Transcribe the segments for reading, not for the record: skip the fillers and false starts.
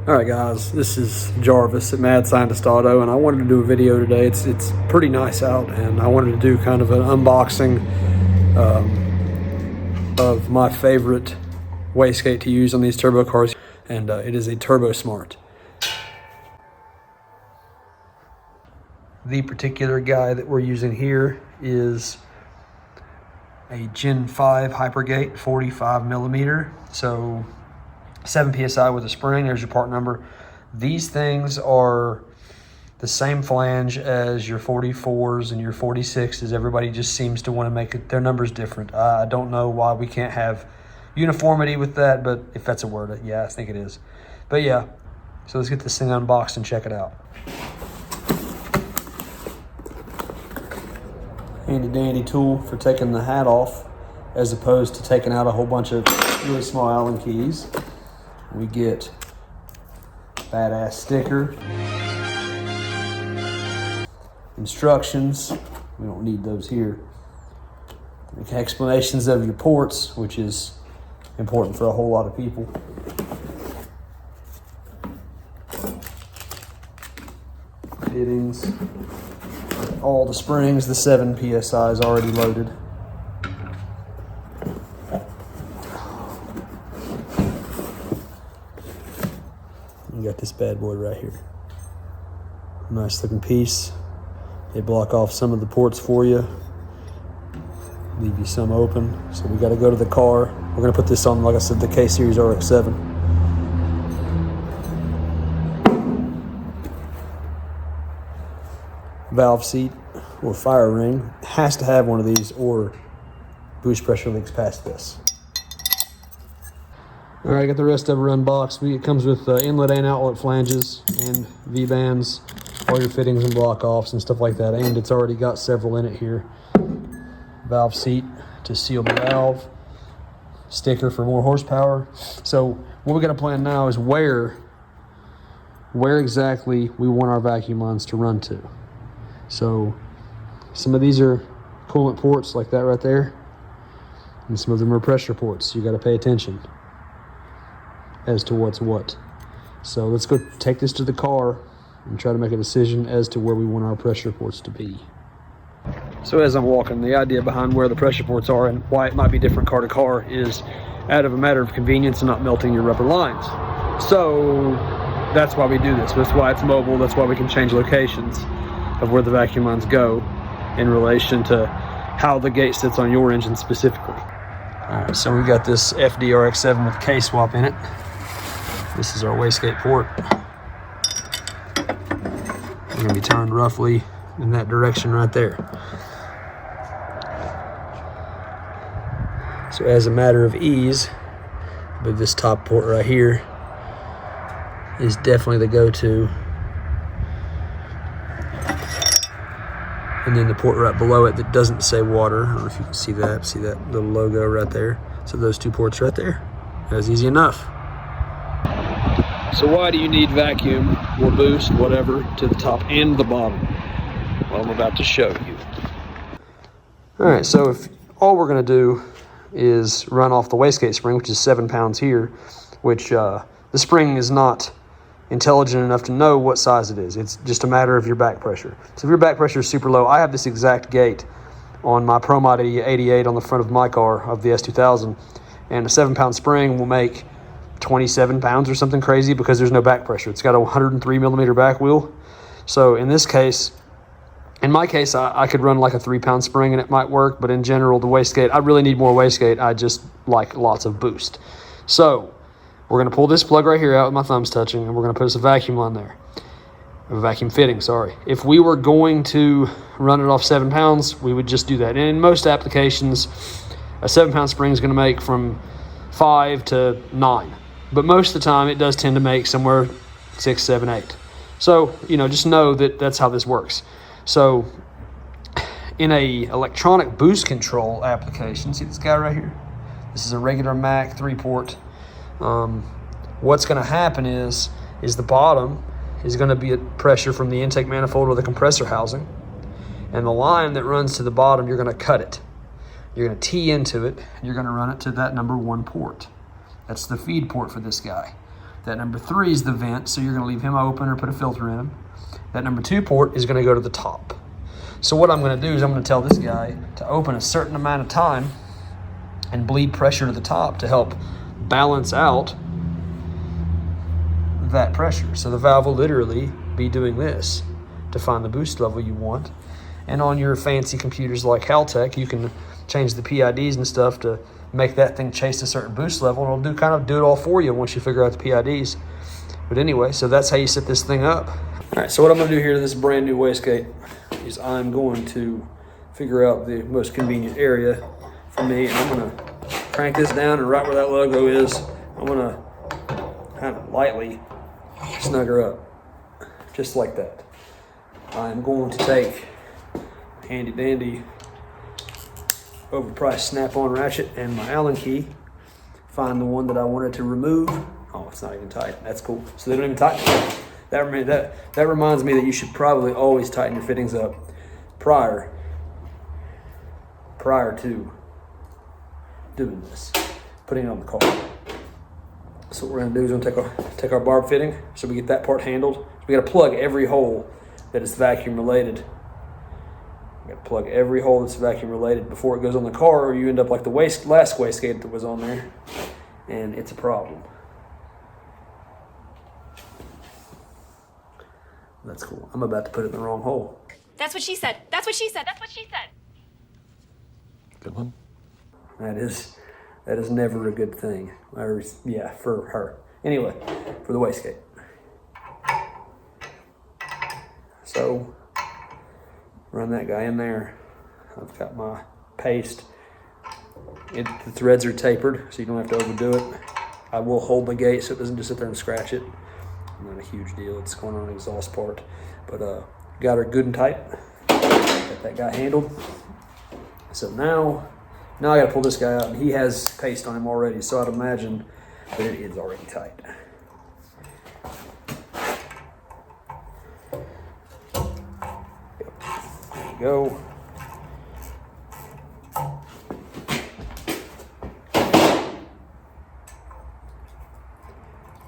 Alright guys, this is Jarvis at Mad Scientist Auto, and I wanted to do a video today. It's pretty nice out, and I wanted to do kind of an unboxing of my favorite wastegate to use on these turbo cars, and it is a Turbosmart. The particular guy that we're using here is a Gen 5 Hypergate 45 millimeter, so 7 psi with a spring. There's your part number. These things are the same flange as your 44s and your 46s. Everybody just seems to want to make their numbers different. I don't know why we can't have uniformity with that, but if that's a word, yeah, I think it is. But yeah, so let's get this thing unboxed and check it out. Handy dandy tool for taking the hat off, as opposed to taking out a whole bunch of really small Allen keys. We get badass sticker, instructions, we don't need those here, explanations of your ports, which is important for a whole lot of people. Fittings, all the springs, the 7 psi is already loaded. You got this bad boy right here. Nice looking piece. They block off some of the ports for you, leave you some open. So we got to go to the car. We're going to put this on, like I said, the K-Series RX-7. Valve seat or fire ring. Has to have one of these or boost pressure leaks past this. All right, got the rest of it unboxed. It comes with inlet and outlet flanges and V-bands, all your fittings and block offs and stuff like that. And it's already got several in it here. Valve seat to seal the valve. Sticker for more horsepower. So what we're gonna plan now is where exactly we want our vacuum lines to run to. So some of these are coolant ports like that right there. And some of them are pressure ports. You gotta pay attention as to what's what. So let's go take this to the car and try to make a decision as to where we want our pressure ports to be. So as I'm walking, the idea behind where the pressure ports are and why it might be different car to car is out of a matter of convenience and not melting your rubber lines. So that's why we do this. That's why it's mobile. That's why we can change locations of where the vacuum lines go in relation to how the gate sits on your engine specifically. All right, so we got this FDRX7 with K-swap in it. This is our wastegate port. We're gonna be turned roughly in that direction right there. So as a matter of ease, but this top port right here is definitely the go-to. And then the port right below it that doesn't say water. I don't know if you can see that little logo right there. So those two ports right there. That's easy enough. So why do you need vacuum or boost, whatever, to the top and the bottom? Well, I'm about to show you. All right, so if all we're gonna do is run off the wastegate spring, which is 7 pounds here, which the spring is not intelligent enough to know what size it is. It's just a matter of your back pressure. So if your back pressure is super low, I have this exact gate on my ProMod 88 on the front of my car of the S2000, and a 7-pound spring will make 27 pounds or something crazy because there's no back pressure. It's got a 103 millimeter back wheel. So in this case, in my case, I could run like a 3-pound spring and it might work, but in general, the wastegate, I really need more wastegate. I just like lots of boost. So we're gonna pull this plug right here out with my thumbs touching, and we're gonna put us a vacuum on there. A vacuum fitting, sorry. If we were going to run it off 7 pounds, we would just do that. And in most applications, a 7-pound spring is gonna make from 5 to 9. But most of the time, it does tend to make somewhere 6, 7, 8. So, you know, just know that that's how this works. So, in a electronic boost control application, see this guy right here? This is a regular Mac 3-port. What's going to happen is the bottom is going to be at pressure from the intake manifold or the compressor housing, and the line that runs to the bottom, you're going to cut it. You're going to tee into it, and you're going to run it to that number 1 port. That's the feed port for this guy. That number 3 is the vent, so you're gonna leave him open or put a filter in him. That number 2 port is gonna go to the top. So what I'm gonna do is I'm gonna tell this guy to open a certain amount of time and bleed pressure to the top to help balance out that pressure. So the valve will literally be doing this to find the boost level you want. And on your fancy computers like Haltech, you can change the PIDs and stuff to make that thing chase a certain boost level, and it'll kind of do it all for you once you figure out the PIDs. But anyway, so that's how you set this thing up. All right, so what I'm gonna do here to this brand new wastegate is I'm going to figure out the most convenient area for me, and I'm gonna crank this down, and right where that logo is, I'm gonna kind of lightly snug her up, just like that. I'm going to take handy dandy overpriced snap-on ratchet and my Allen key, find the one that I wanted to remove. Oh, it's not even tight. That's cool. So they don't even tighten it. That reminds me that you should probably always tighten your fittings up prior to doing this, putting it on the car. So what we're gonna do is we're gonna take our barb fitting, so we get that part handled. So we gotta plug every hole that is vacuum related. We gotta plug every hole that's vacuum related before it goes on the car, or you end up like the last wastegate that was on there, and it's a problem. That's cool. I'm about to put it in the wrong hole. That's what she said. That's what she said. That's what she said. Good one. That is never a good thing. Or, yeah, for her. Anyway, for the wastegate. So, run that guy in there. I've got my paste. The threads are tapered, so you don't have to overdo it. I will hold the gate so it doesn't just sit there and scratch it. Not a huge deal. It's going on an exhaust part. But got her good and tight. Got that guy handled. So now I gotta pull this guy out, and he has paste on him already, so I'd imagine that it is already tight. There we go.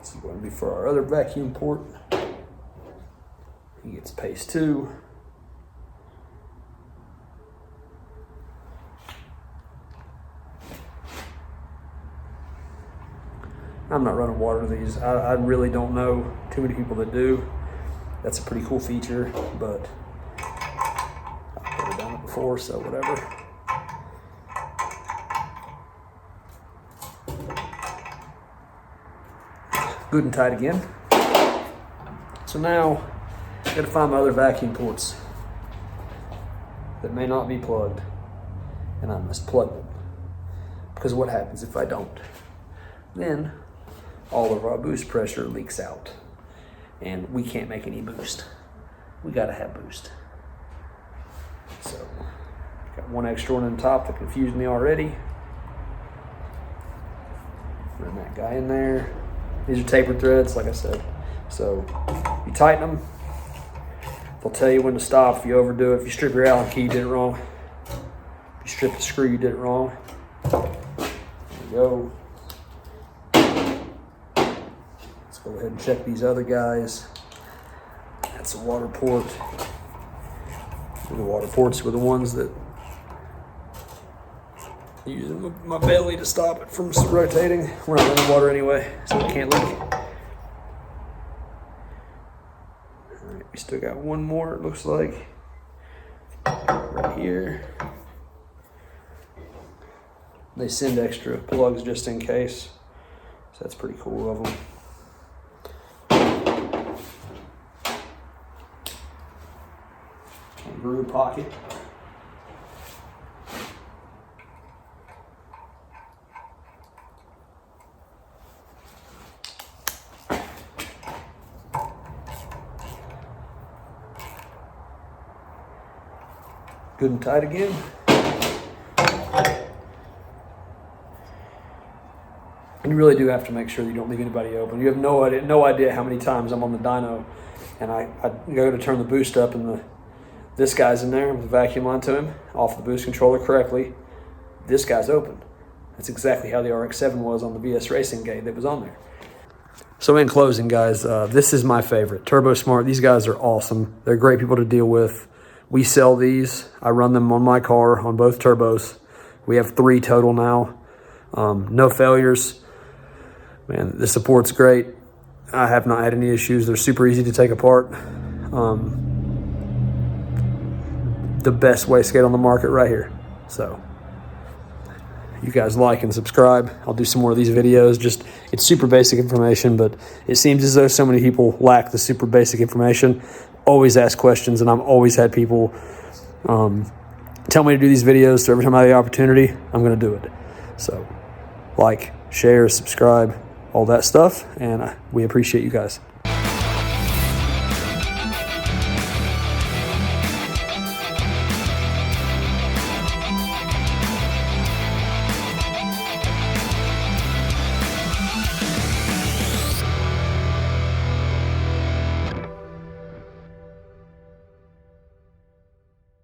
This is going to be for our other vacuum port. He gets paste too. I'm not running water to these. I really don't know too many people that do. That's a pretty cool feature, but I've never done it before, so whatever. Good and tight again. So now I gotta find my other vacuum ports that may not be plugged, and I must plug them. Because what happens if I don't? Then all of our boost pressure leaks out, and we can't make any boost. We gotta have boost. So, got one extra one on top that confused me already. Run that guy in there. These are tapered threads, like I said. So, you tighten them. They'll tell you when to stop if you overdo it. If you strip your Allen key, you did it wrong. If you strip the screw, you did it wrong. There we go. Go ahead and check these other guys. That's a water port. The water ports were the ones that using my belly to stop it from rotating. We're not running water anyway, so it can't leak. All right, we still got one more, it looks like, right here. They send extra plugs just in case, so that's pretty cool of them. Groove pocket. Good and tight again. And you really do have to make sure that you don't leave anybody open. You have no idea how many times I'm on the dyno and I go to turn the boost up, and this guy's in there with the vacuum line to him, off the boost controller correctly. This guy's open. That's exactly how the RX-7 was on the VS Racing gate that was on there. So in closing, guys, this is my favorite, Turbosmart. These guys are awesome. They're great people to deal with. We sell these. I run them on my car on both turbos. We have 3 total now. No failures. Man, the support's great. I have not had any issues. They're super easy to take apart. The best wastegate on the market right here. So you guys like and subscribe. I'll do some more of these videos. Just, it's super basic information, but it seems as though so many people lack the super basic information. Always ask questions, and I've always had people tell me to do these videos. So every time I have the opportunity, I'm going to do it. So like, share, subscribe, all that stuff, and we appreciate you guys.